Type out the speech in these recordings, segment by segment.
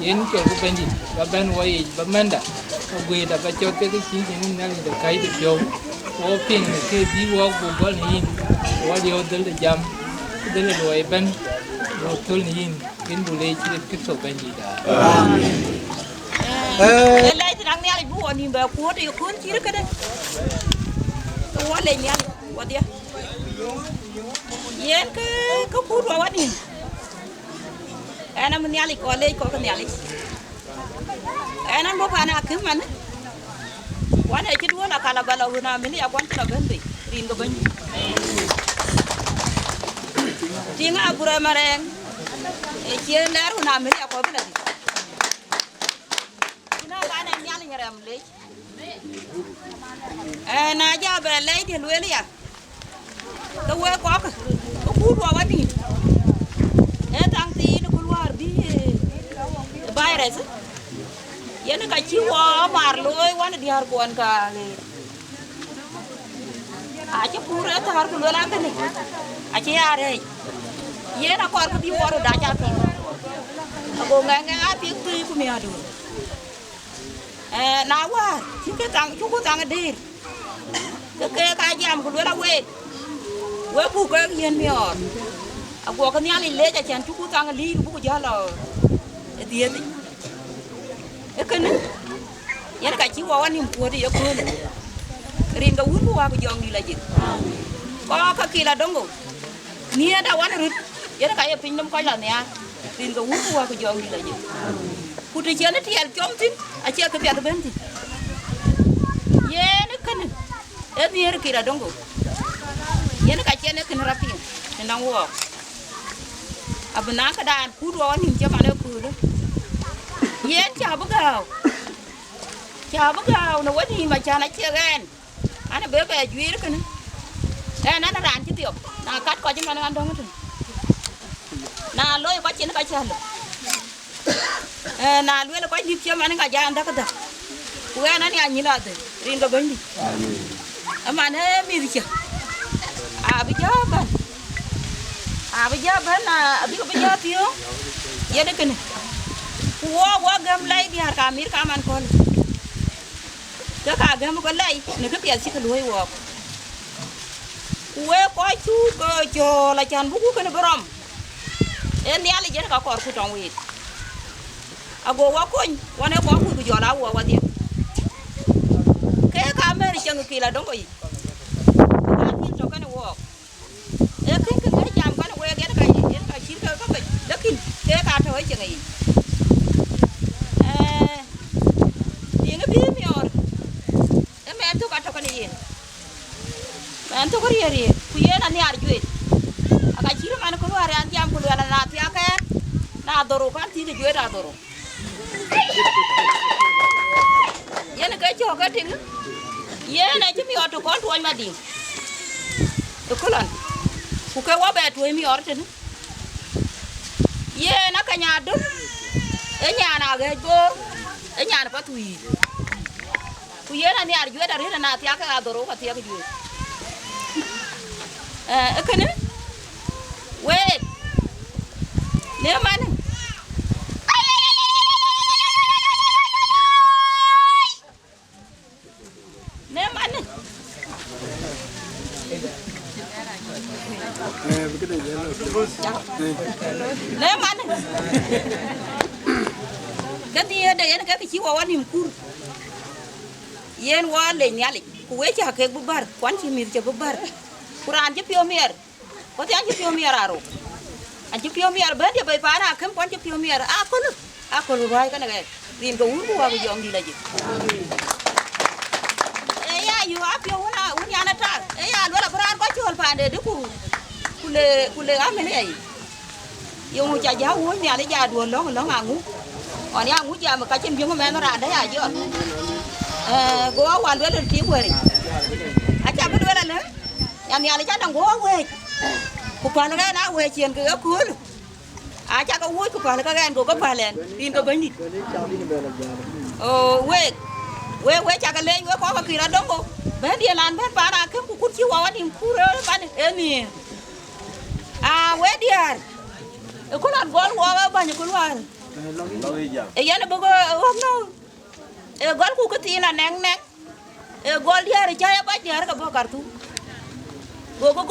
Yen ke ku bendi ba ben wai ba menda ko gwe da ba cho ke chi ni na ni da kai de yo o pin ke bi wo go go ni wa yo del de jam del lo ai ben ro tul ni kin bu le chi ke so bendi da le ti nang ni ali bu ni ba ku de ku chi ke de wa le ni ali wa dia yen ke ko ku ro wa ni ana mun yali ko le ko kan yali ana mo pa na kin man wana ki do na kala bala huna min ya kwan ta bende rin go ban tinga abura mareng e ki ler huna min ya ko bela di ina ba na yali ngaram le na ja ba le di le ya ko we ko ko ku ro wa ni e tang ti virus yana ka ciwo mar loy wana di har gon ka le a ci pura ta har ko la ngani a ci yare yana ko ko bi woro da ja fi ago nganga a pi ku mi adu na wa ci ke tang chu ko tang dir ke ka jam ko la we bu ko yen mi or ago ka nyali le ja chan chu ko tang li bu ko ja la dia ni ekene yana ka ci wawan him ko de yakun rin ga wuru wa ko jong ni la jik ko ka kila dongo ni da wan rut yana ka ya pin dum ko la ne rin ga wuru wa ko jong ni la jik ku te ci na tiel jom tin a ci ka biat ben tin yana kene e ni er kila dongo yana ka ci ne kin rapin ndan wo abna ka dan ku do wan him jama ne ku do yen chào bác gào nó quên gì mà cha nó chia gan anh bé về duy đó cái nó rạn chứ tiểu là cắt coi chứ mà nó ăn đâu hết là lôi có chuyện nó có chơi là lôi nó có dịp chơi mà nó cả gia ăn đó cái đó quên nó nhà như là thế riêng cái bánh đi mà nó mi gì chưa bây giờ bên là bây giờ tiêu vậy đấy cái này wa gam lay di har kamir kaman kon ka gam ko lay ne ka pial sik loy wo we ko chu ko jo la chan bu ko ne borom en yali je ka kor ku tong wi ago wa kon wane ko ku jo la wo wa di ke ka mer chang ki la dong ko yi ka tin to ka ne wo e kin ke jam ka ne we ge ka yi ka chi ka ka dakin ke ka to yi chang yi antu ko yeri ku yena ni arjuet aga chiro man ko ware an jam ko wala na ti aka na doro kan ti ni juet adoro cho cái tiếng này chứ mi ở tụ con tuổi mà đi tụ con lần cụ cái quá bé tuổi mi ở trên nó cái nhà đúng ở nhà nào cái bố ở nhà nó bắt tùy cụ là nhà dưới đó là na tia cái đồ cái tia cái dưới cái này wait nếu mà nếu mà cái gì đây nó cái chiếu vào niềm cur yên qua lên nhà lịch quế chả cái búp bơ quán chim mì chả búp bơ Quran chụp phiêu miệt có thể anh chụp phiêu miệt à rồi anh chụp phiêu miệt bên thì bây phá ra không quán chụp phiêu miệt à con rồi cái này tiền cái uống qua bây giờ đi là gì ấy à yêu áp phiêu na uống nhà nó tra ấy à luôn là Quran có chôn phản để đứa kule áp này này yêu người cha giáo uống nhà để già đuổi nó ngủ còn nhà ngủ già mà cái chân giống mà nó ra đấy à chứ gõ hoàn với lên tiếng quê anh chả biết đuôi là nữa nhà này chắc đang gõ quê cục phản là cái nào quê chuyện cái ớt cuốn chắc có uống cục phản là cái gan của các bà lên tin cái bánh đi quê chắc cái lên quê có cái gì đó đúng không bé đi làm bé phá ra không cục chiếu vào anh khu đó bạn em nè quê đi à có làm gõ bao bao nhiêu con loài ấy nó bữa hôm nào gol ku kati na neng gol dia re chaya ba dia ka ba kartu go gol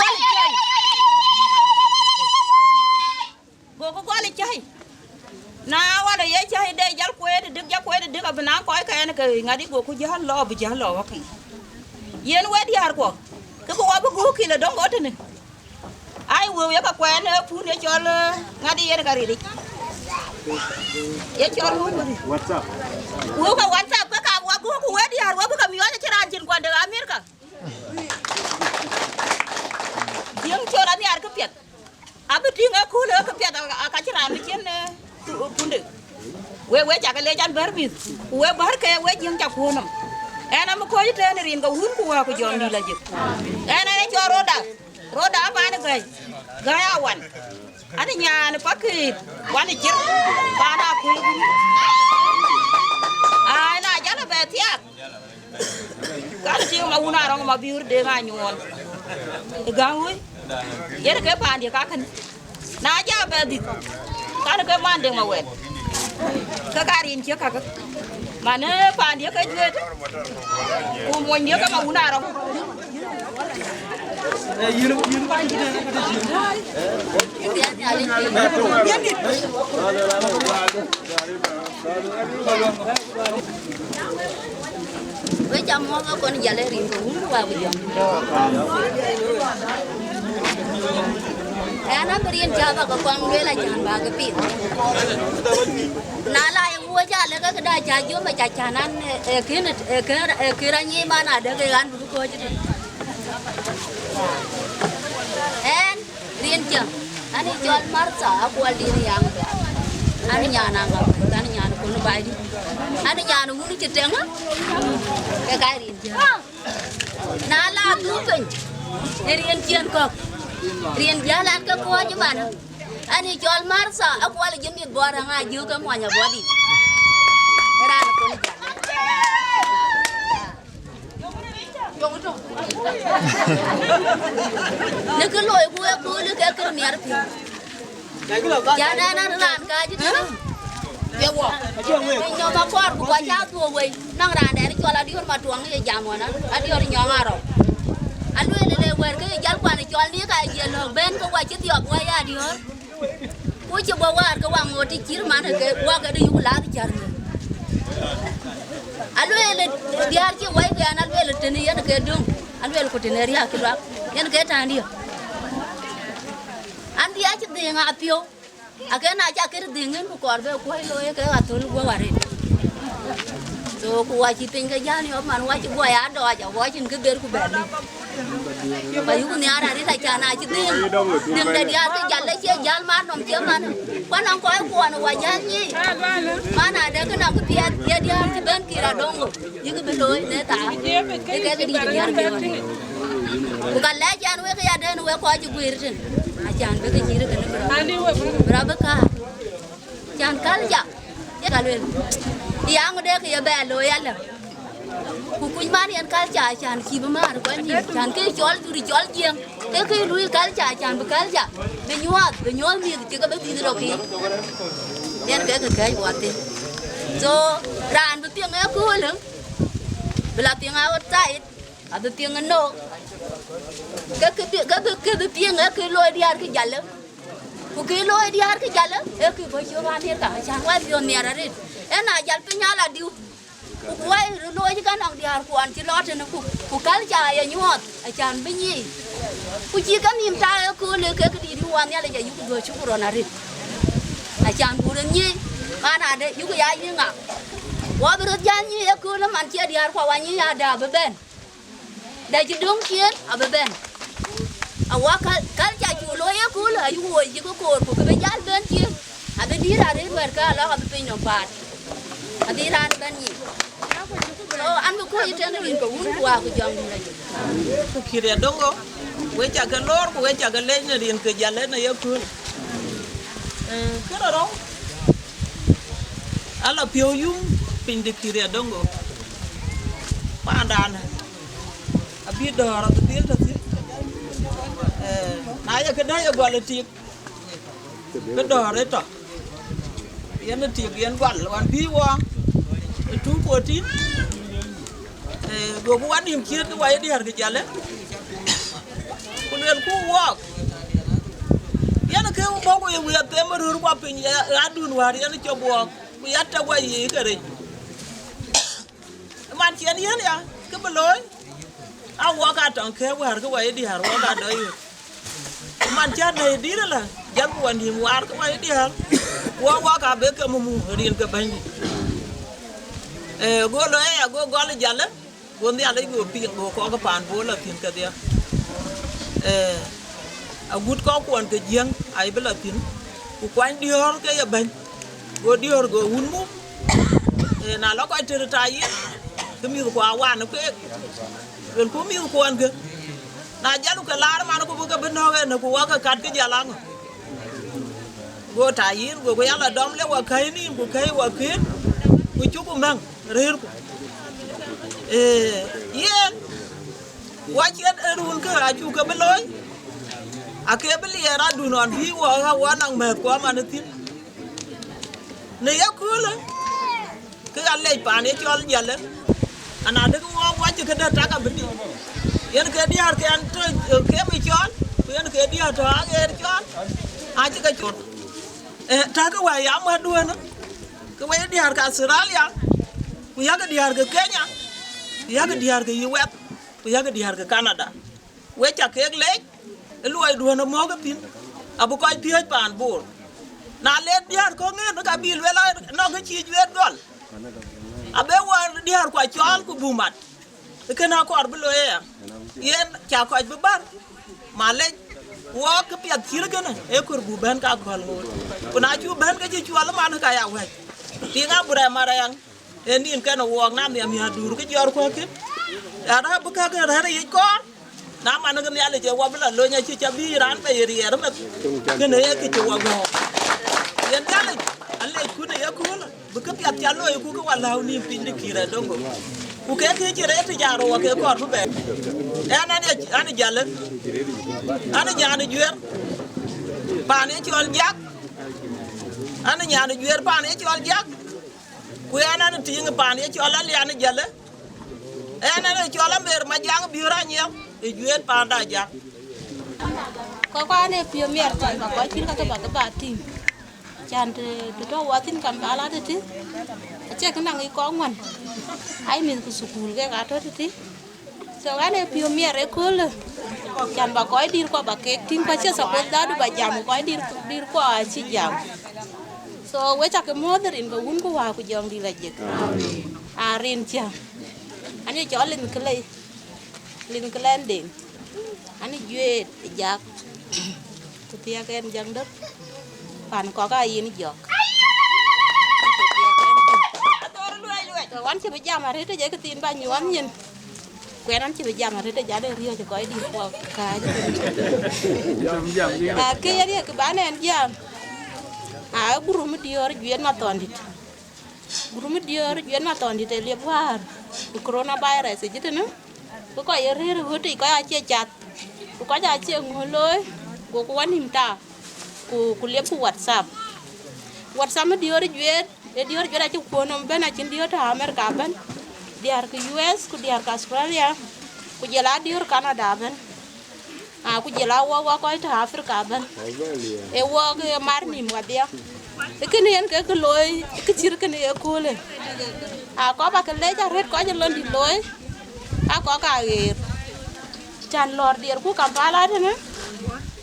chai na wa da ye chai de jal ko de de ka bana ko ka en ka ngadi go ku jal lo wa ki yen we dia ko ka ko ba go ki le dong go tene ai wo ya ka kwen pu ne chol ngadi yen ka ri di ye chol WhatsApp wo ka WhatsApp ka wa go ku we dia wa ka mi wa cha ran chin kwan de America yang chol ani ar ka pet abi tinga ku le ka pet ka cha ran chen punde we cha ka le jan bar mi we bar ka we jing cha ku nam ana mo ko yite ne rin ka hun ku wa ku jom ni la jik ana ne cho roda ba ne gai awan ada nyane pakai wani jir pada aku na jana betiak kalau cium mau narong mau biur de nganyun gangui ya ke pandi kakan na ja bedi kan ke mande mawen ke karin cia kakak mana pandi ke juet umon dia ke mau narong với chăm món con giờ lấy riêng cũng vào bây giờ nó berian java ke kwang dua lah jangan bagai pi. Nala yang gua jalan ke kedai jaju macam canan kiranya mana ada ke kan buku aja. Rian jam, ani jual marca aku aldiri yang ani nyana ngap, ani nyana kono bayi, ani nyana uni cetengah, ke kai rian jam. Nala tu pun, rian jam kok. Rian jalan ke kuah je mana? Ani jual marsa, aku ada jenis barang aja kamu hanya body. Heran aku ni. Nak keluar aku ni ke kermiar pi. Jangan ran kaji tu. Ya wah. Nyo bakar buka jatuh wei. Nang ran dari jual adi hormat tuang ni jamuan. Adi orang nyangaro. Anu ele wer ke jal kwa ni chol ni ka je lo ben ko wa chi tiok wa ya di hor ku chi bo wa ko wa ngoti chir man ke wa ga di la di char ni anu ele diar chi wa ga anu ele teni yan ke dung anu ele ko teneri ha ki wa yan ke ta ndi an dia chi de nga pio ake na cha ke de ngen ko kor be ko lo ke ga tul wa wa re so ku wa chi pin ga ya ni man wa chi wa ya do ja wa chin ke ber ku ber ni Bayu ni ara ri ta chana chi ding. Ding da dia ke jalle che jal ma nom che man. Kwan ang koi kuan wa jan ni. Mana ada ke nak dia dia chi ben kira dong. Yi ke beloi ne ta. Ke di dia ke. Bukan la jan we ke ya den we ko chi guir tin. A jan be ke chi re ke ne berapa ka. Jan kal ja. Ya kalwen. Yang de ke ya be lo ya la. Kukuy mani an kal cha chan ki ba mar ko ni chan ke chol du ri chol jieng ke lui kal cha chan ba kal cha be nyuat mi ti ka be ti ro ki yen ke wa ti so ran bu tieng a ku leng bla tieng a wat sai a bu tieng no ke tieng a ke loy diar ke jal ku ke loy diar ke jal e ke bo chu ba ni ka chan wa bi on ni ara ri e na jal pe nya la diu quay lôi chứ cái nào đi hàng quán chỉ lo cho nó cụ cá chài à nhọt à chán bên gì cụ chỉ cái niềm trai cứ lấy cái đi đi quán nha là giờ dùng người chú rồi nè đi à chán cụ đừng gì mà nè đấy dùng cái ai như ngà qua bữa giờ như cứ nó mang chia đi hàng quán như nhà đào bên đây chỉ đúng chiến ở bên à qua cá chài chủ lôi cứ là dùng người chỉ có cồn của cái bên giá bên kia à bên đi ra đấy bên cái đó ở bên nhom bát à đi ra bên gì ăn bữa cuối trên cái có uống qua cái dòng này khi để đông go quay chả cái lor quay chả cái lên này cái giá lên này yêu thương cái đó anh là phiêu dung pin đi khi để đông go ba đàn này biết đò là biết là gì nãy giờ cái đấy gọi là tiệc cái đò đấy trọ yên là tiệc yên quản là phi qua chú của chín gồm quán điểm kia cái quay đi hạt cái chả con đường khu walk yên là cái bố của yêu việt tem mà rửa qua pin ăn đun vào yên là cho buộc bị ăn trâu quay gì cái này man chuyện yên ya cái bờ lối áo walk cả trong khe qua cái quay đi hạt walk cả đấy man chuyện này đi đó là dân quan điểm walk cái quay đi hạt walk cả bé cái mù riêng cái bánh go lo ya go le jalla go ndi ala go pi go ko ga pan bo la tin ka dia a gut ko kon ke jieng ai bela tin ku kwan dior ke ya ban go dior go un mu na lo ko ter ta yi ke mi ko awan ko ren ko mi ko an ke na jalu ka lar man ko ga ben ho na ko wa ka kat ke jala ngo go ta yi go ya la dom le wa kai ni ko kai wa ke ku chu ko mang rir ko yen wa chen erun ka aju ka beloy ake beli era dunon bi wa nang me ko man tin ne ya kula ke alle pa ne chol jale ana de wa chi ka da ta ka bidi yen ke di har ke an to ke mi chol yen ke di har ta er chol a chi ka chol ta ka wa ya ma duona ke wa di har ka Australia ku ya ka di har ka Kenya ya ka di har ka US ku ya ka di har ka Canada we cha ke le luai duona mo ka tin abu ko ti ha pan bor na le di har ko nge no ka bil wela no ka chi jwet gol abe wa di har kwa chol ku bumat ke na ko ar bu lo yen cha ko bu bar ma le wo ka pia thir ke na e kur bu ban ka gol mo ku na chu ban ka chi chwal man ka ya we ti nga bure mara yang enin ka no wo na mi adur ke jor ko ke ara bu ka ga ra yi ko na man ga ya le je wa bla lo nya chi cha bi ran be ri er ma ke ne ke chi wa go yen ya le alle ku ne ya ku la bu ka pia cha lo ku ka wa la ni pin de ki ra dongo ku ke chi re ti ja ro wa ke ko bu be ana jale ana nyaani juer pa ne chi ol jak ana nyaani juer pa ne chi ol jak ku ana ne ti nga pa ne chi ol ali ana jale ana ne chi ol mer ma jang bi ra nyel e juer pa da jak ko ne pio mer ta ko tin ka ba tin chan de to wa tin kam ala de ti che ka nang i ko ngon ai min ku sukul ke ga to ti so ne pio mer e ko le chan ba ko dir ko ba ke tin pa che sa ko da du ba jam ko dir ko a chi jam so we cha ke mother in ba un ko wa ku jong di la je a rin cha ani cho lin kle landing anh duyệt giặc của tia cái dân đất phản có cái gì nó giọt rồi anh chỉ bị giam mà thế đấy cái tin bao nhiêu anh nhìn quen anh chỉ bị giam mà thế đấy giá đây riêng cho có đi qua cái cái gì cái bán này anh giam buru mới đi ở duyên mà toàn đi buru mới đi ở duyên mà toàn đi để liệp hoa coronavirus gì chứ nữa có cái gì rồi thì có ai chia chặt có ai chia ngồi lối của quan niệm ta của liệp của WhatsApp mới đi ở duyên để đi ở duyên là chụp cuốn ông bên này trên đi ở America bên đi ở cái US của đi ở Australia của giờ là đi ở Canada bên của giờ là qua coi ở Africa bên qua cái mar niệm qua dia cái này cái lối cái chia cái này cô lên có ba cái lấy ra hết có cho lên đi lối có cả chan lor đi của Kampala thế nữa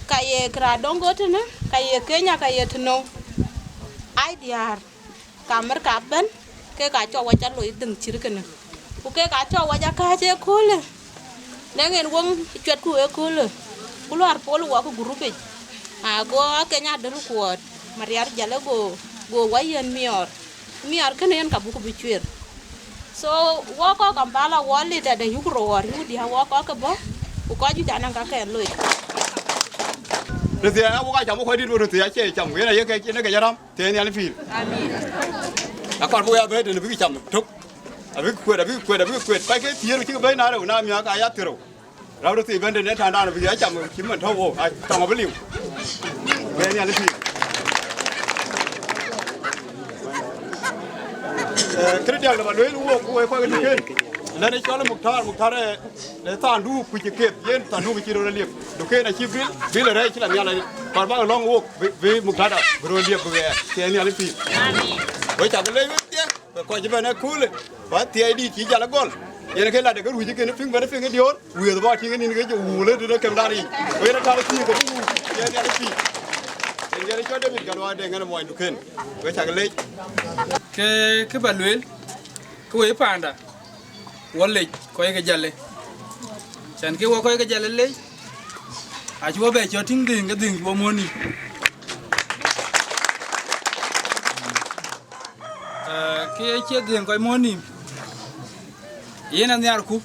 cái Dongo thế nữa cái Kenya cái Tino ai đi ở America bên cái cả cho qua chan lối đừng chia cái này cái cả cho qua ra cái chơi cô lên nếu nghe uống chuyện của cô lên keluar polo aku grup go Kenya dulu kuat Mariar jala go wayan mior kenen kabu ku bicuir so wako Kampala wali da yukro war yudi ha wako ka bo ko ju jana ka ken loy rồi thì anh có chồng có đi rồi thì chơi chồng cái này cái nó cái gì đó thế này anh phim còn bây giờ về thì bị chồng thúc bị quệt cái tiền cái bên nào đâu nam nhà cái giá tiêuเราดูสิเป็นเดือนทางด้านวิทยาจับมือคิดเหมือนเท่าโอ้ยต้องเอาไปหลิวเนี่ยนี่สิคริสเตียนเรามาเลยรู้ว่ากูไอ้คนกันขึ้นแล้วในช่วงมุกทาร์ในตอนดูคุยเก็บเย็นตอนดูวิจิโรเรียบดูแค่ในชีวิตวิลอะไรที่เรามีอะไรก่อนว่าลองโอ้วิมุกทาร์บริเวณเรียบไปเลยเทียนนี่อะไรสิไว้จับกันเลยเว้ยเตี้ยก่อนจะเป็นนักคู่เลยว่าเทียดีที่จะละก้อนยังแค่เราเด็กก็รู้จักกันฟิ้งไปฟิ้งกันเดียววิ่งตัวบ้าทิ้งกันนี่ก็จะวูเลยดูนะแคมด้านี่เวลาการที่ก็วูยังอะไรสิยังอะไรช่วยได้เป็นการว่าเด็กกันมวยดูขึ้นไว้จับกันเลยke balwel ko e panda wolle ko e jalle chan ke wo ko e jalle le a chuo be cho ting ding ga ding bo moni ke che ding ko moni yena nyar ku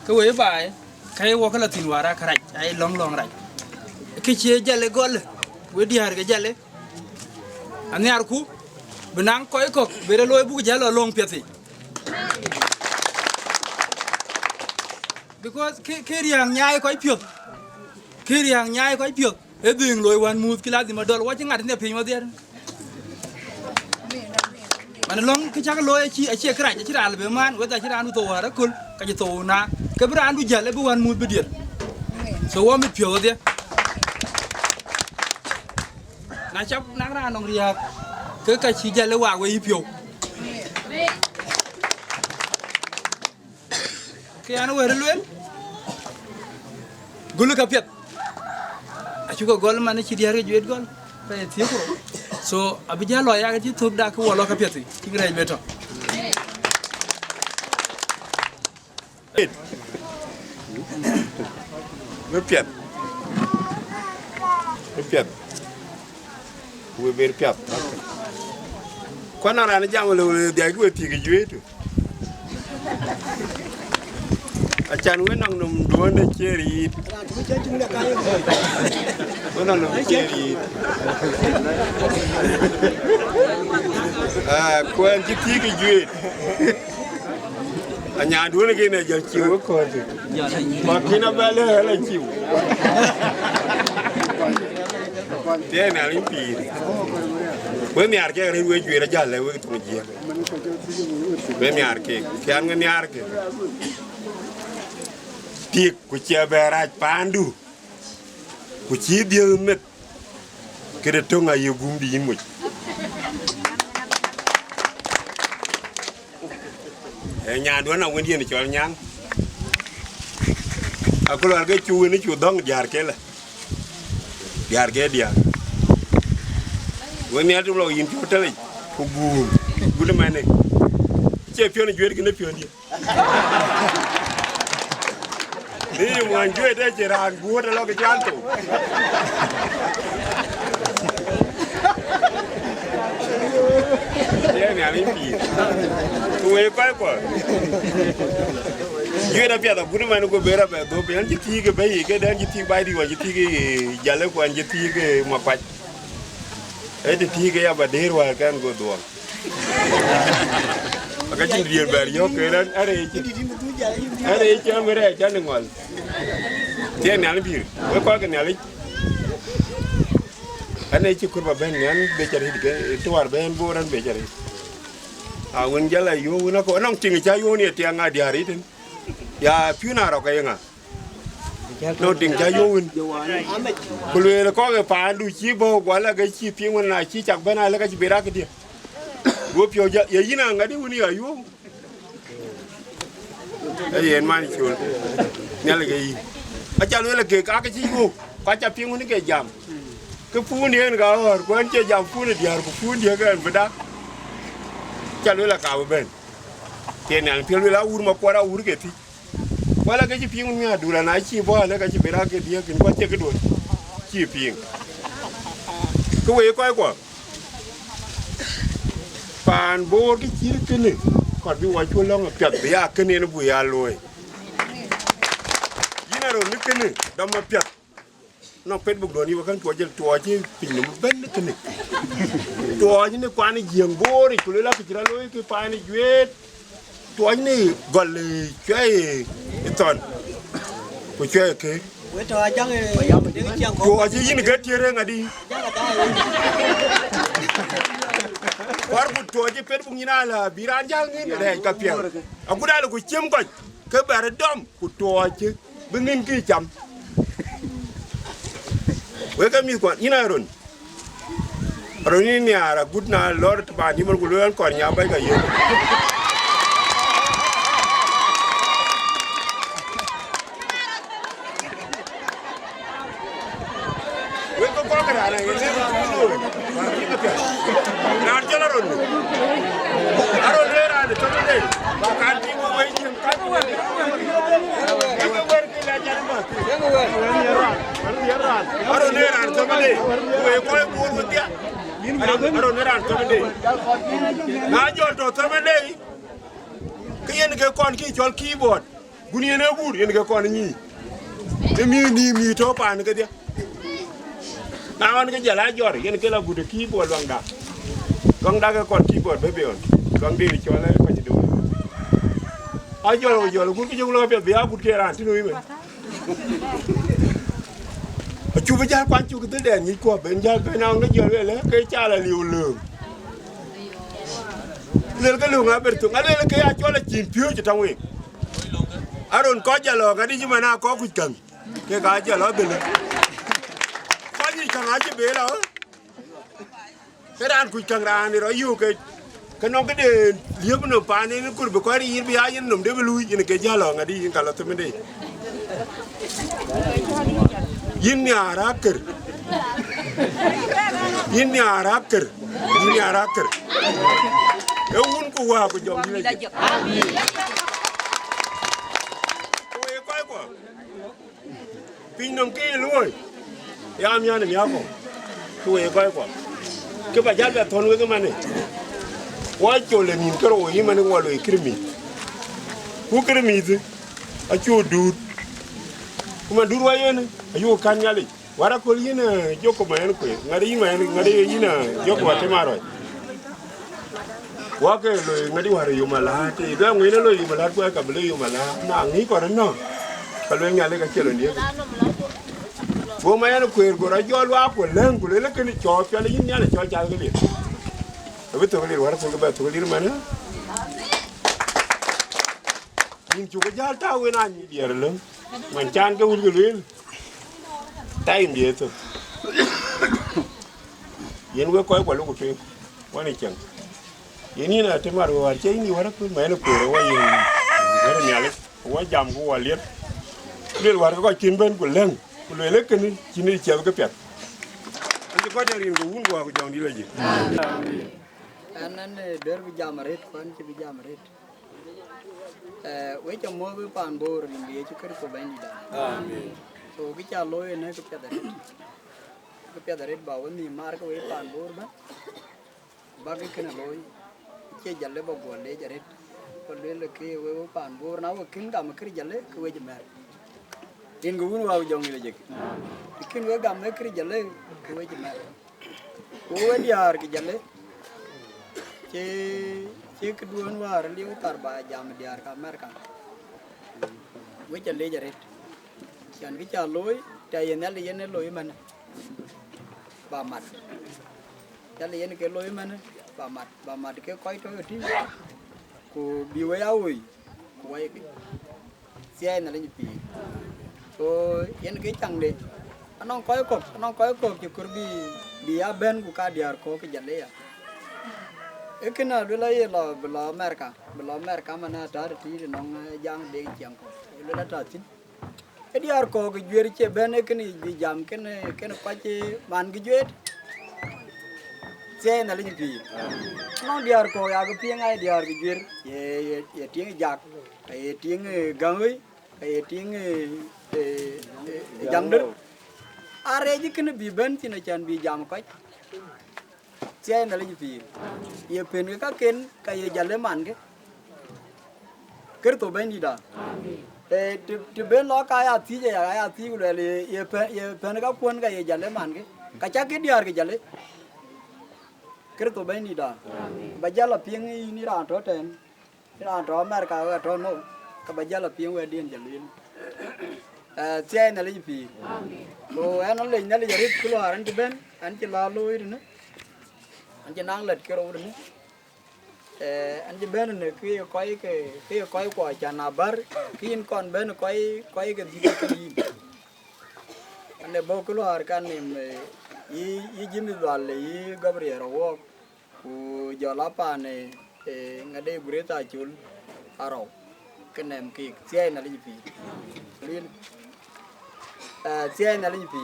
ko we bai kai wo kala tin wara karaj ai long raj ke che jalle gol we diar ga jalle anyar ku benang koy kok bere loy bu jalo long peti because ke riang nyai koy pyok e ding loy wan mut kila di madol wa ngat ne pin ma der man long ke chak loy chi a che kraj chi dal be man wa ta chi anu to wara kul ka ji to na ke bra andu jale bu wan mut be der so wa mi pyo de na chap nang ra nong riak cái chỉ ra lấy quà với phiếu cái anh vừa lên gol cái piệt chú có gol mà nó chỉ đi ra duyệt gol phải thiếu rồi so bây giờ loại cái thứ đã cái wall cái piệt thì cái này better nó piệt vui vẻ piệt quan nào là giang rồi để cái thì cái duyệt à chan với năng nằm đuôi nó chơi đi với năng nằm chơi đi à quan chỉ thì cái duyệt à nhà đuôi cái này giờ chiều có con mà khi nó về là chiều thế nào đi pì với nhà cái này với duyệt là giờ lại với tụi gì với nhà cái anh với nhà cái tiệc của chia bè ra pandu của chia bia mệt cái đó trong ngày yêu gum đi một nhà đứa nào nguyên điên để cho nhang à có là cái chui nó chui đong già cái là già cái dia với nhà chúngเรายินchui tới của gum gum mà này chơi phiêu này chơi cái nó phiêu đi Ni mwan jwe de jiran buo de lo ke janto. Ye ni ali pi. Tu e ko. Jwe da pia da bunu manu ko bera ba do be an ji ti ke be ke dan ji ti ba di wa ji ti ke jale ko an ji ti ke ma pa. E ti ti ke ya ba der wa kan go do. Cái chuyện điền về vô cái đó ở đây cho mấy đây cho đừng ngồi thế này là gì với qua cái này anh ấy chỉ có bên ngắn bây giờ thì cái tour bên vô đang bây giờ à vấn đề là vô nó có nông trình cha vô này tiếng ngay địa đấy ya phiêu nào rồi cái ngà nó trình cha vô cái là có cái phản đối chi bao gọi là cái chi phiêu này chi chắc bên này là cái chi bê ra cái gì wo pio ya yina ngadi woni ayu ayen mani chul nyale ge acha lo le ke ka ke chi go ka cha ping woni ke jam ke fu ni en ga hor ko an che jam fu ni diar ko fu ni ga en bada cha lo la ka ben ke nan pio lo la ur ma pora ur ke ti wala ke chi ping ni adura na chi bo le ka chi bera ke dia kin ko che ke do chi ping ko we ko pan bor cái chi cái này còn bị quay chuông long piệt bị à cái này nó bùi à lôi, như nào rồi nước cái này đâm mà piệt, nó Facebook đồ này vào cái chùa chứ bình nó bên nước cái này, chùa như này quan này giềng bor này, cứ lấy cái gì đó lôi cái pan này duyệt, chùa như này gọi là chơi cái toàn, cái chơi cái, chùa chứ như này cái chơi này đi. War bu toje pet bu ngina la biran jal ngin re ka piel aku dal ko ciem ko ke bar dom ku toje bu ngin ki cham we ka mi ko ina ron ni ara gudna lord ba ni mon ko lo ko nya bay ka ye we ko ko kara na ye ne nan jala ron aro lera de to de ba kan ti mo wai jin kan ko wer ki la jara ba aro lera to de we ko bur mo dia aro lera to de na jo to de ke yen ke kon ki chol keyboard guni ne bur yen ke kon ni mi to pan ke dia na on cái giờ lá giỏi cái là bụi keyboard vàng đá cái con keyboard bé bèo vàng đi cho lấy coi như đúng ai giờ là cái chung lo bé bụi kia ra thì nuôi mình chú bây giờ quan chú cái đèn như qua bên giờ cái nào nó giờ lấy cái cha là liều lường lên cái lường á bên tụng lên cái cho là chìm phiêu cho trong mình Aaron có giờ lò cái đi nhưng mà na có quy cần cái giờ nó bên chẳng ai chứ bé đâu cái đàn cùi càng đàn này nó yêu cái nó cái để liếc nó pan này nó cũng bị quay đi bây giờ nó để bị lui như cái giá lợn đi cả là tôi mới đi yên nhà raker un của hoa của dòng như này tôi quay qua pin nông kia luôn ya mi ana mi ako tu e ko ke ba jalbe ton we ngane wa chole min karo yi man ngolo e krimi ku krimi ti a chu du kuma dur wa yene ayu kan yali wara ko yina joko mayen ko ngari yina joko wa temaro wa ke lo ngadi wara yu mala ti da ngina lo yu mala ko ka bele yu mala na ngi ko no ka lo ngale ka chelo ni wo ma yana kwer go rajol wa ko len ko le ken cho pe le yin yana cho cha ga le be to le war ko ba to le man yin chu ga jal ta we na ni dier le man chan ga wul ga le time die to yin we ko lu ko te woni chen yin ni na te mar wa che ni war ko ma yana kwer wa yin war ni ale wa jam ko wa le war ko kin ben ko len lười lấy cái này chỉ nên chèo cái pẹt anh có thể riêng của uống qua của chồng đi là gì anh đỡ bị giam mà hết con chỉ bị giam mà hết we cha mo we pan bor ni ye chukar ko ben da amen so ki cha loy ne ko pya da red ba woni mar ko we pan bor ba ki kana loy che jalle ba go le jaret ko le ke we pan bor na we kin ga ma kri jalle ko we jmer in gu wa jong ni le jek kin we ga ma kri jalle ko we jmer ko we diar ki jalle che keduan war liu tar ba jam diar ka mer ka we jalle jaret chan ki cha loy ta yen le yen loy man ba mat jalle yen ke loy man ba mat ke koi to ti ko bi we aui ko we ke sia na le ni pi so yen ke chang de anong koi ko ki kur bi ya ben ku ka diar ko ke jalle ya ekena dula ye la merka mana tar ti nong jang de jang ko dula ta tin e diar ko ge jwer che ben ekeni bi jam ken pa che man ge jwet che na li pi nong diar ko ya ge pieng ai diar ge jwer ye tieng jak ye tieng gangui ye tieng jang der are ji ken bi ben tin chan bi jam ko che na li pi ye pen ka ken ka ye jalle man ke ker to ben di da ti ben lo ka ya ti ku le ye pen ka kon ka ye jalle man ke ka cha ke diar ke jalle ker to ben di da ba jala pieng ni ra to ten ra to mer ka to no ka ba jala pieng we dien jalle che na li pi lo an le na le rit ku lo an ti ben an ti la lo ri ne anh chỉ năng lật cái rồi nữa, anh chỉ bên này cái coi quả chả nào bớt, khi anh còn bên này coi cái gì cái gì, anh này bao cái loa cái này y Jimmy Dwale y Gabriel Rock, u giờ lá pa này ngay đây bữa ta chul aro, cái này cái xe này là gì phi, xe này là gì phi,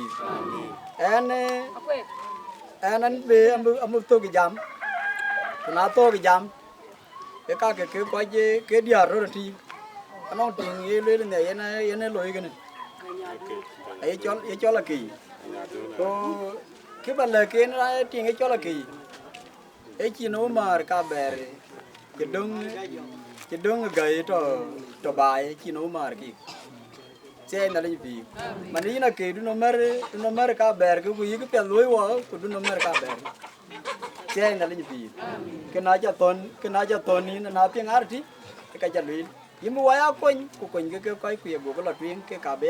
anh về anh tôi cái jam, na tôi cái jam, cái coi cái diar rồi thì anh nói tiếng nghe lên này anh lôi cái này, ấy cho là kỳ, cái bạn là cái này tiếng ấy cho là kỳ, ấy chỉ nói mà cả bè cái đông gầy cho bài chỉ nói mà kỳ. Che na le bi mani na ke du no mer ka ber ku yi ku pe loi wa ku du no mer ka ber che na le bi ke na ja ton ni na pi ngar ti ka ja lui yimu wa ya kon ku ke kai ku ye go ko la twin ke ka be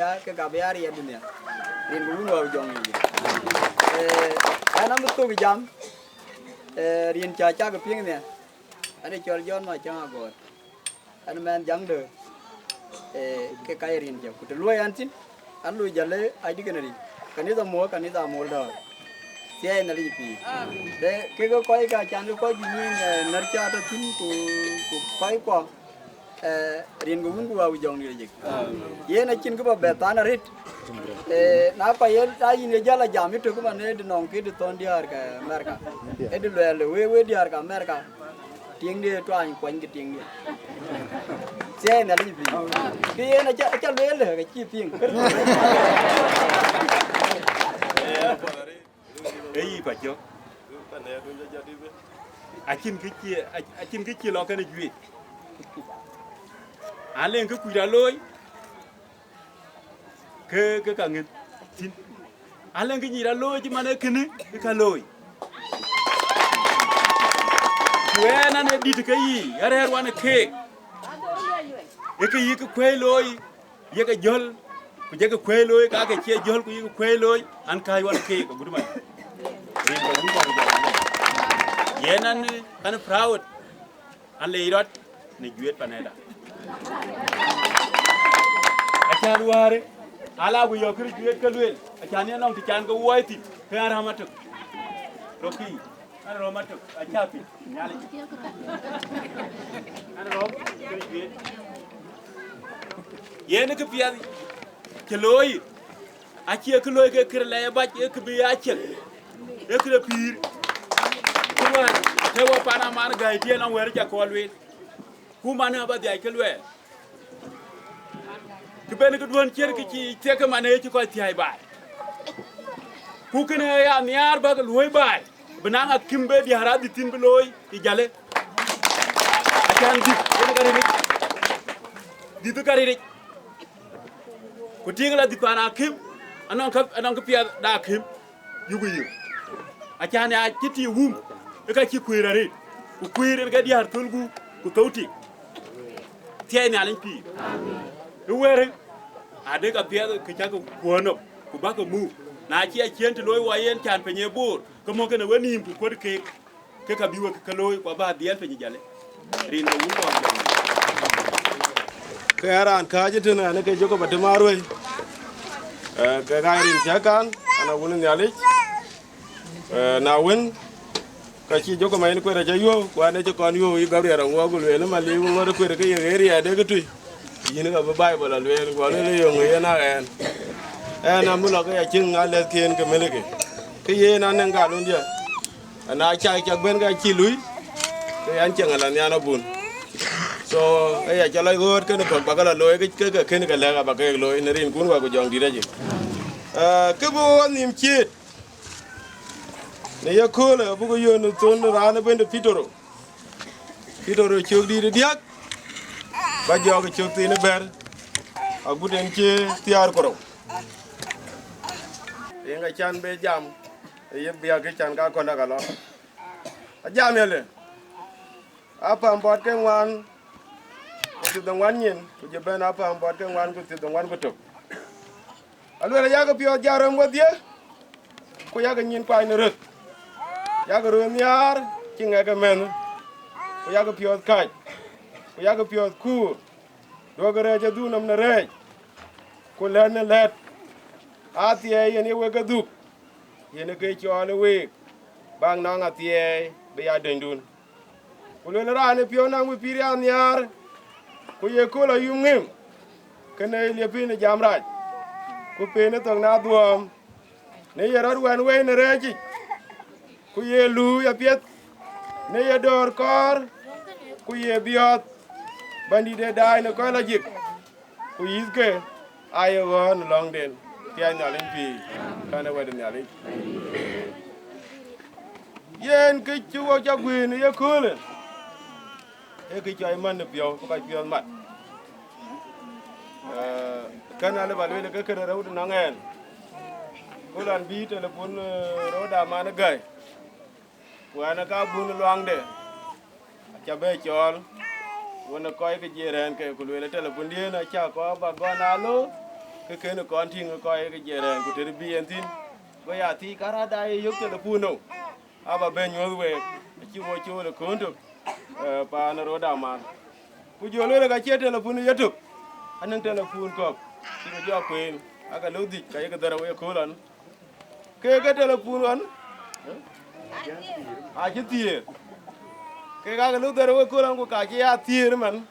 ari ya dunia rin bu no jong ni ana mu to bi jam rin cha ke pi ne ane chol jon ma cha go an men jang de cái cây riêng cho cụ lúa ăn lúa giờ lấy ai đi cái này cái này ta mua đó thế này là gì đấy cái coi cái chăn coi gì như nở cha đó chín cụ coi qua riêng của mình vào dòng này gì vậy này chín cái bao bè tan rồi na phải ai nhìn giờ là giảm ít cái mà này đi nòng cái đi tôn đi ở cái America cái đi về đi ở cái America tiếng đi cho anh quanh cái tiếng đi che na li bi cái này cha le le cái chi pieng ấy phải chưa à chim cái chia lo cái này duy à lên cái quỳ ra lôi cái cả người chim à lên cái gì ra lôi chứ mà nó cái cả lôi quên anh đi từ cái gì ở đây ăn cake cái khuê lôi cái jol cái khuê lôi cái chia jol cái khuê lôi ăn kai wan ke ko buduma rin ko buduma yenan kan proud an leirot ni juet paneda achan ware ala bu yo kri juet ka luel achan ne nong ti chan ko woyti ke aramatuk roki an romatuk achapi nyale an rom kri juet yene ke pian ke loy a che ke loy ke kir la ba che ke bi a che e ke pir kuma te wa pana man ga tie na wer ja ko lwe kuma na ba dia ke lwe cái bên cái đuôn chết cái chi thế cái mà này chứ coi thì hay bài cú cái này à niar ba cái lối bài benang akim be di harap di tin beloi di jale akan di ini kari ni di tu kari ni ku tiang la di tu anak akim anong kepia da akim yugu yu akan ya kiti wum ka ki kuira ni ku kuira ga di har tulgu ku tauti tiai ni alin pi amin were ade ka pia ka cha ku kuono ku ba ka mu na chi a chien to loi wa yen chan pe nye bur ko mo kana wani ku ko ke ka biwa ka loi kwa ba diel pe jale rin na wu ko ke aran ka jitu na ne ke joko batmaroi ke ga rin chakan ana wun nyali na wun ka chi joko mai ko ra jayo kwa ne ko yo i gabri ra ngo gul le ma li ngo ko ke ye area de gtu yin ga bible la le ko le yo ngo na en na mu lo ke ya chin ga le kien ke meleke ke ye na ne ga lun dia na cha cha ben ga chi lui ke an chang la nya na bun so e ya cha la god ke ne ba ga la loy ke ke ne ga la ga ba ke loy ne rin kun wa ko jong di da ji ke bo nim chit ne ya ko le bu ko yo no ton ra na ben de pitoro chok di de diak ba jo ke chok ti ne ber a guden che tiar ko yenga chan be jam ye bia ke chan ka ko na ga lo a jam ele apa mbot ke wan ko ti dong wan yin ku je ben apa mbot ke wan ku ti dong wan ku to alu ya ga pio jaram go die ku ya ga nyin kwa ni rek ya ga ru nyar ki nga ga men ku ya ga pio kai ku ya ga pio ku do ga re je du nam na re ku le ne let atie yeni wega duk yeni ke chole we bang nang atie be ya dendun kulo ra ne pio nang wi piri an yar ku ye ko la yumim kene le pin jamraj ku pene tong na duom ne ye rar wan we ne reji ku ye lu ya piet ne ye dor kor ku ye biot bandi de dai ne ko la jik ku yizke ayo gon long den tiang nyalin pi kana wadu nyalin yen ke chuo cha gwin ye kule e ke chai man pio ko kai pio mat kana le balwe ke ke ro na ngen kulan bi telefon ro da man gai wana ka bun luang de cha be chol wana koi ke jeren ke kulwe telefon die na cha ko ba gona lo ke ne kon ting ko ke jeren ku ter bi en tin go ya ti kara da ye yok telefon no aba ben yo we chi wo chi wo ko ndo pa na ro da man ku jo le ga che telefon youtube anan telefon ko ti jo queen aga lo dik ka ye ga dara we ko lan ke telefon an a chi ti ke ga lo dara we ko lan ko ka chi ya ti man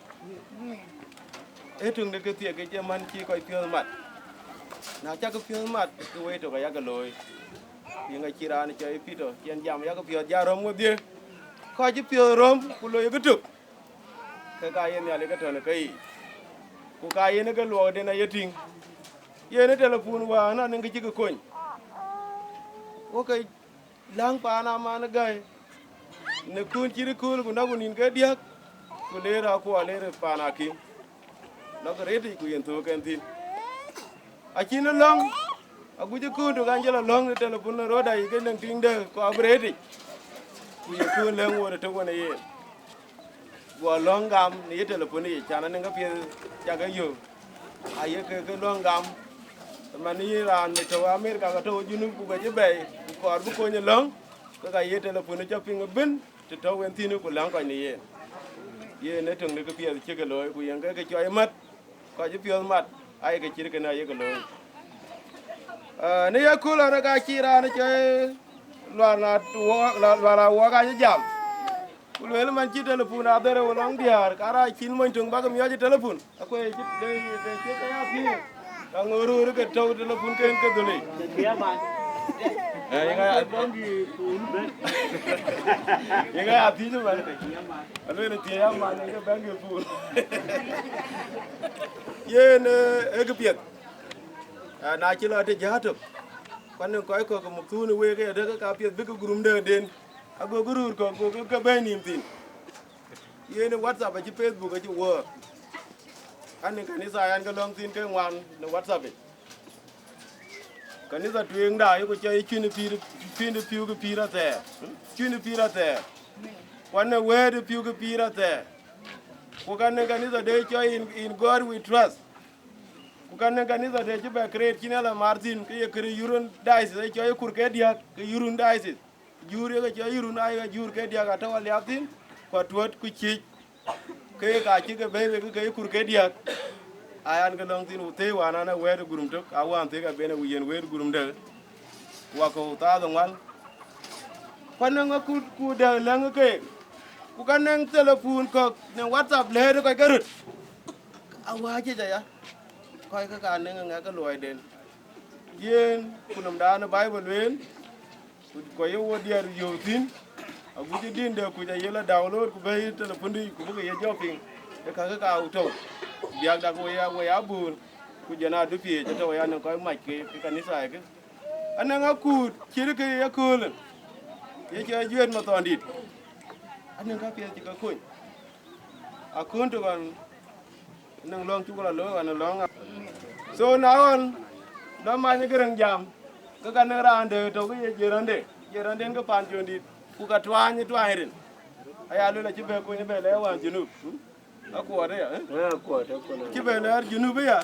e tung de ke ti ke man chi ko pio mat na cha ko pio mat ke we to ga ya ga loy yang ai chira ni chơi pito kian jam ya ko pio ja rom ngo die ko ji pio rom ku lo ye gutuk ke ka ye ne ale ka ton kai ku ka ye ne ga lo de na ye ting ye ne telefon wa na ne ga ji ko kon o kai lang pa na ma na gai ne kun chi ku ku na ku nin ga dia ku le ra ku ale re pa na ki na ko re ti ku yen to ken tin a chi no long aku je ku do ganjela long telefon ro da yi gen ting de ko abredi ku ye ku le ngo to wona ye go long gam ni telefon yi chana ne ga pye cha ga yo aye ke long gam mani ran ni to America ga to junu ku ga je be ku ko bu ko ni long ko ga ye telefon cha ping bin to wen tin ku lang ko ni ye ne tung ne ga pye che ga loy ku yang ga choy mat ko je pye mat ai ga chi ga na ye ga loy ne ya kula na ga chira na che la wa ga jam kulwel man chi telefon a dere wolong diar kara chin mon tung ba ga mi ya telefon ko e de che ka ya pi ka ngoru ke to telefon ken ke dole Yang ai tí chứ mà. Anh nói là tiền mà những cái bán người phụ. Yên cái biệt. Na chỉ là để giá được. Quan nên coi có một thu nữa về cái đó cái biệt với cái group đơn đến. Aku guru có cái bên niềm tin. Yên WhatsApp hay Facebook hay Word. Anh nên cái này sai anh cái long tin cái ngoan nó WhatsApp ấy. Cái này là chuyện đại có chơi chuyên được phiêu cái pira thế. Chuyên được pira thế. Quan nên về được phiêu cái pira thế. Cái này là để chơi in God we trust. Cái này là để chơi create cái là Martin cái urun dice để chơi kur cái dia cái urun dice. Juri cái chơi urun ai cái jur cái dia cái tao lihat tin. Qua tuat kucing. Cái chỉ cái bé cái kur cái dia. Ayan cái long tin ute wana na wedu gurum tok awan te ka bena wiyen wedu gurum de wa ko ta dong wal panang ku de lang ke ku kanang telepon ko ne WhatsApp le de ko garut awa je ya ko ka nang nga ka loy den yen kunum da na bible wen ko yo wodiar yo tin agu je din de ku ja yela download ku be telepon di ku ga ye joping e ka auto biar dah goya bun, kujana dupi, jadi goya nak kau mic ke kanisa ke. Anak aku ciri ke aku le, ye ciri jual mata andit. Anak aku ciri ke aku. Aku tu kan, nang long tu kalau long, anak long. So naon, nama ni kerang jam, ke kanang rande, tu ke jerande ke panjang dit, buka tuan itu airin. Ayah lu lah ciri aku ni belawan junub. Aku ada ya? Aku ada. Kita benar junub ya.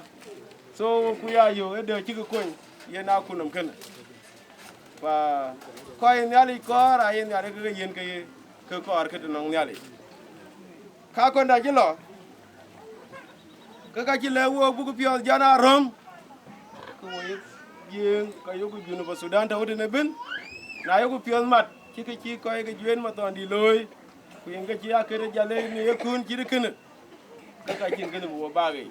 So kuya yo ada cikgu koin. Ia nak aku namkan. Pa koin nyali kor, ayat nyali ke yen ke kor ke tenang nyali. Kau kon dah jelo. Kau jelo buku pion jana rom. Kau yen kau ku junub Sudan tahu di nebin. Na yo ku pion mat. Cikgu kau ke jual mat on di loy. Kau yang kecil akhirnya jalan ni kun kiri kena. Kakak cing kena buat bagai.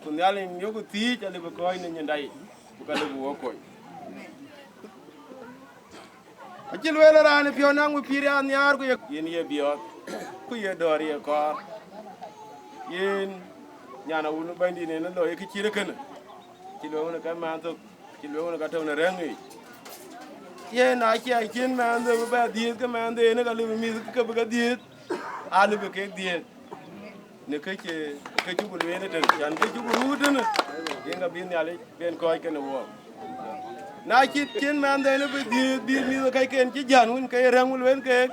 Kunyaling yoku ti jadi berkoi ni nyendai, bukan buat koi. Acil wala rani pionang mu pirian nyar ku yen ye biot, ku ye dori ye kor. Yen nyana unu bandi ni nalo ye kecil kena. Kilo unu kan mantuk, kilo unu kata unu rengi. Yen acil mantuk berapa diet ke mantuk ene kalau mimis ke berapa diet, alu berkek diet. Ne kake jubul wene tan yan ke jubul rudan yenga bin yale ben koy ken wo na kit ken man de ne bi mi kay ken ci janun kay rangul wen ke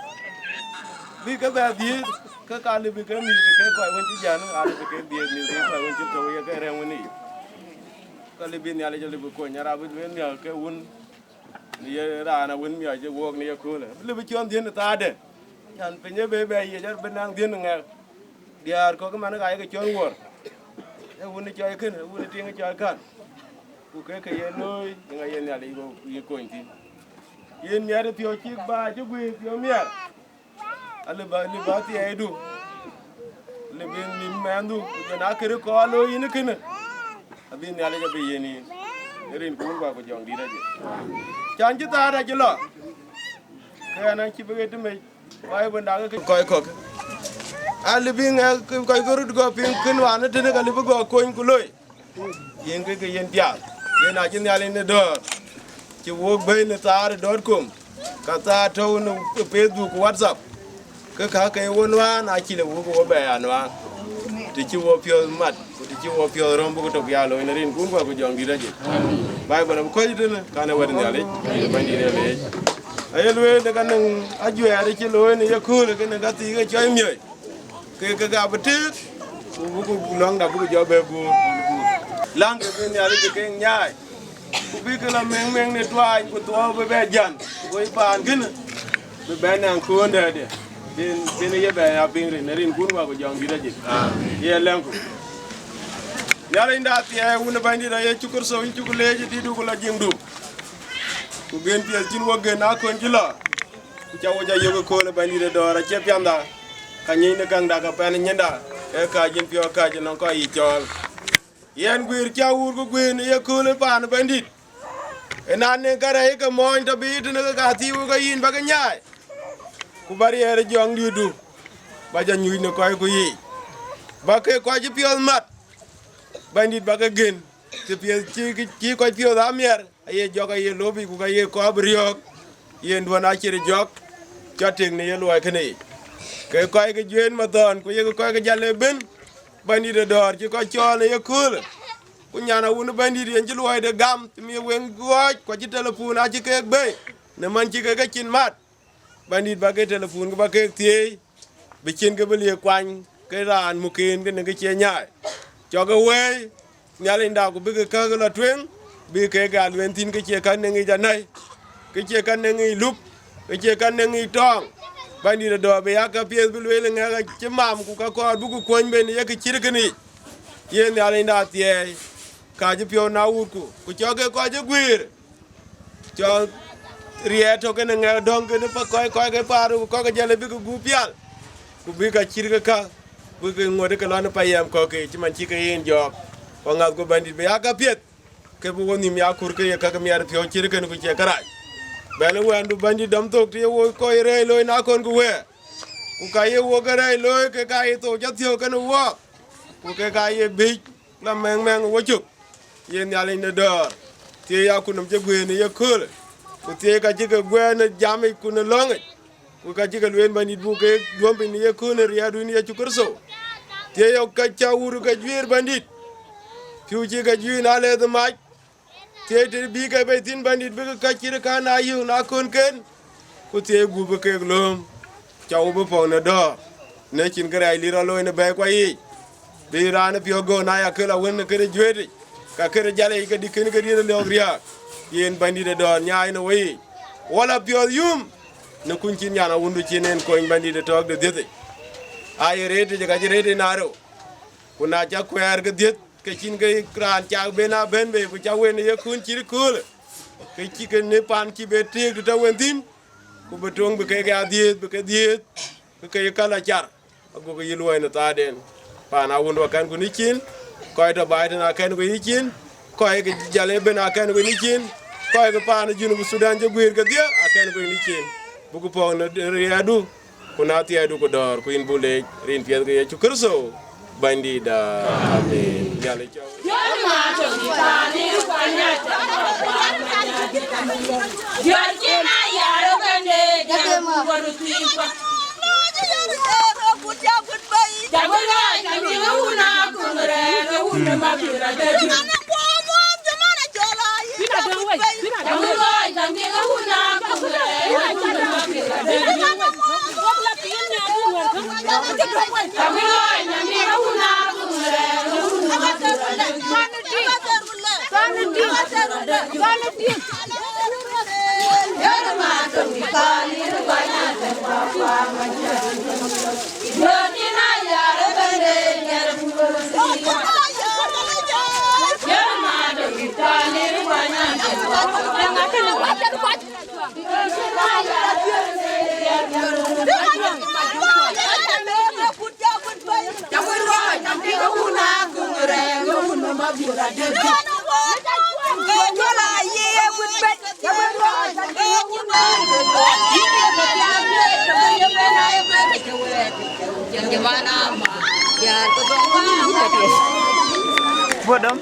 bi ka ba di ka ka le bi ka mi ke koy won ci janun ala bi ke bi mi ke koy won ci to ye ke rang woni ka le bin yale jale bi ko nyara bi wen ya ke won ni ye ra na won mi ya je wo ni ye ko le bi chon den ta de yan pe nye be ye jar benang den nga biar kau kemana kaya ke cuci war, ya wuni cuci kan, wuni tiang cuci kan, bukan kaya loy, dengan yang nyali go kointi, yang nyari pioci baju gue piomiar, alih ti edu, lebih mandu, jangan akhirnya kau loy ini kena, abis nyali jadi ini, erin pun gua kejong diri aja, jangan kita ada jelah, kaya nanti begitu me, bayi benda ke kau. Alibing kau guru juga pingin wana tene kali buka koin kuloi, yang ke yang tiap, yang aja ni alih nedor, ciwok bayi netar.com, kata tahu nu Facebook WhatsApp, ke kakek wanwan aci le buku bayan wan, ciwok pion mat, ciwok pion rombu kutok yalo, ini pun gua kujang diri aja, baik benar kau itu ne, karena wadah ni alih, bayi diri alih, ayah luwe dengan aju ada ciloy ni ya cool, kena kati ke cuy mioi. Ke betul, buku long dah buku jawab bu, lang ke ni ada ke nyai, buku ke la meng ni tuai, ku tua bebejan, ku ipan kena, bebenang kuan dah dia, bin ye be abing nerin kun wa ku jang dira je, ye langku, nyala indah tiada una bandi dah ye cukur so in cukur leje di du ku la jingdu, ku gen tiada jin wa gen aku anjila, ku cawo jayo ko la bandi dah dora cepianda. Kanyi ne kang daga pen nyenda e ka jin pio ka jin ko yi chol yen gwir cha ur go gwin ye kule pan bandit Enan ne kara ke moin to bi to ne ka ti wo ga yin ba ga nyai. Ku barriere jong di du. Ba ja nyu ne ko ku yi. Ba ke ko ji piol mat. Bandit ba ga gen. Ti piol ci ko piol da mier. Aye joga ye lobi ku ga ye ko abriok. Ye ndo na ci jok. Chatting ne ye lo ke ne. Ke ko ga juen ma don ku ye ko ga jale ben. Bandit dor ci ko chole ye kul. Ku nyana wunu bandit yen ci loy de gam ti mi wen goj ko ci telephone a ci ke be ne man ci ke ga cin mat bandit ba ke telephone ba ke tie bi cin ke be le kwan ke ran mu ken ke ne ke che nyaay cho ga we nyale nda ku bi ke ka la twen bi ke ga wen tin ke che kan ne ngi janai ke che kan ne ngi lup ke che kan ne ngi tong bandit do be ya ka pies bi le nga ci mam ku ka ko bu ku kon be ne ye ke ci ke ni yen nyale nda tie kaji pio na urku ku choge ko je gwir cho rieto ke ne dong ke ne pa ko ke paru ko ke jale bi ku gupial ku bi ka chirga ka bu ke ngode ke lana payam ko ke ti man chi ke yin job ko ngal ko bandit be aka piet ke bu woni mi akur ke ka mi ar pio chirga ne ku che kara bele wandu bandit dam tok ti wo ko re lo na kon ku we ku ka ye wo ga re lo ke ka ye to ja tio ke ne wo ku ke ka ye bi la meng wo chuk yen yale ne dor tie ya kunum je gwe ne ye kul ku tie ka je gwe ne jame ku ne long ku ka je lwen bandit bu ke dombe ne ye ku ne riya du ne ye chukurso tie yo ka cha uru ka jwir bandit fiu je ka jwi na le de ma tie te bi ka be tin bandit be ka chire ka na yu na kon ken ku tie gu be ke lom cha u be po ne do ne chin ka rai li ro lo ne be kwa yi bi ra ne pio go na ya ke la wen ne ke jwede ka kere jale ka dikene ka dina le ogria yen bandide do nyaay no wi wala pio yum ne kuncin nyana wundu cinen ko bandide tok de dete ay rete je ka rete naro kuna ja kwer ga det ke cin ga kran cha bena ben be ku cha wen ye kun ci kul ke ci ke ne pan ci be te ta wen tin ku betong be ke ga diet be ke diet ke kala char ago ko yilu na ta den pana wundu kan ku ni cin koy to bayta na ken ko yikin koy ke jale ben aken ko yikin koy ko paana junu Sudan je guir ga dia aken ko yikin bugu pon na riadu kuna ti adu ko dor ko in bule rin piel ga chu kurso bandi da amen yale chaw ma to ni pa ni ko nya ta yo ke na ya ro kande ga mo ko ru ti pa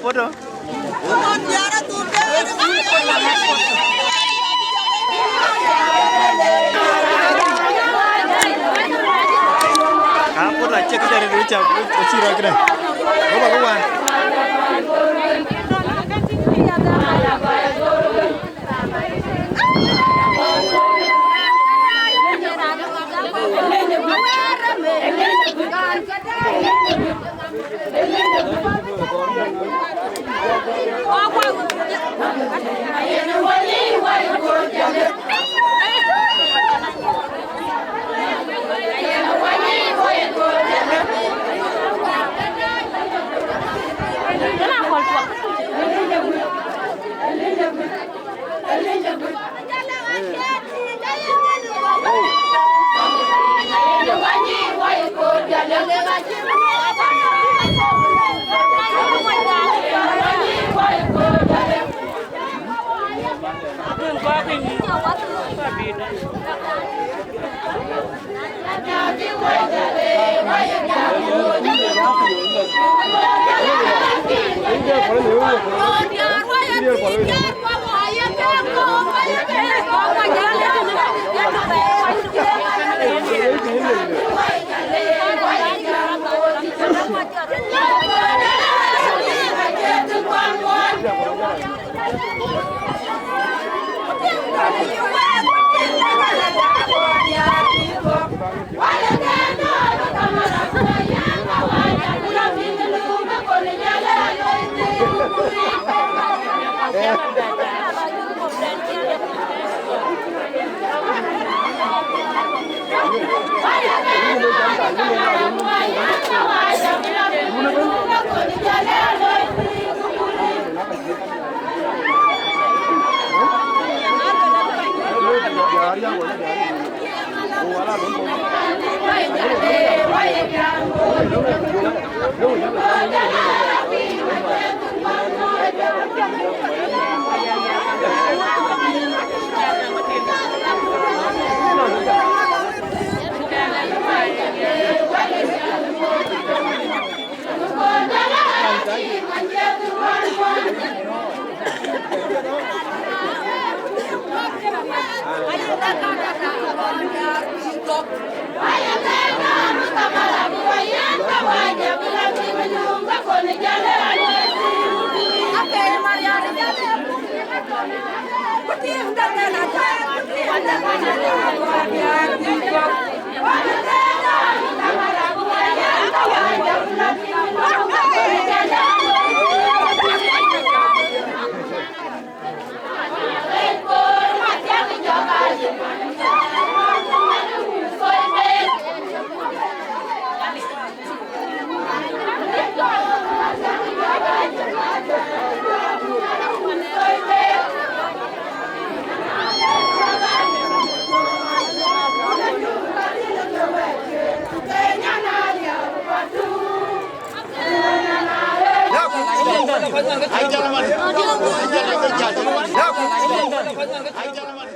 Foto. Apa lah cek dari ucap ucira kena. Apa kawan? Hai jalan mana? Hai jalan mana?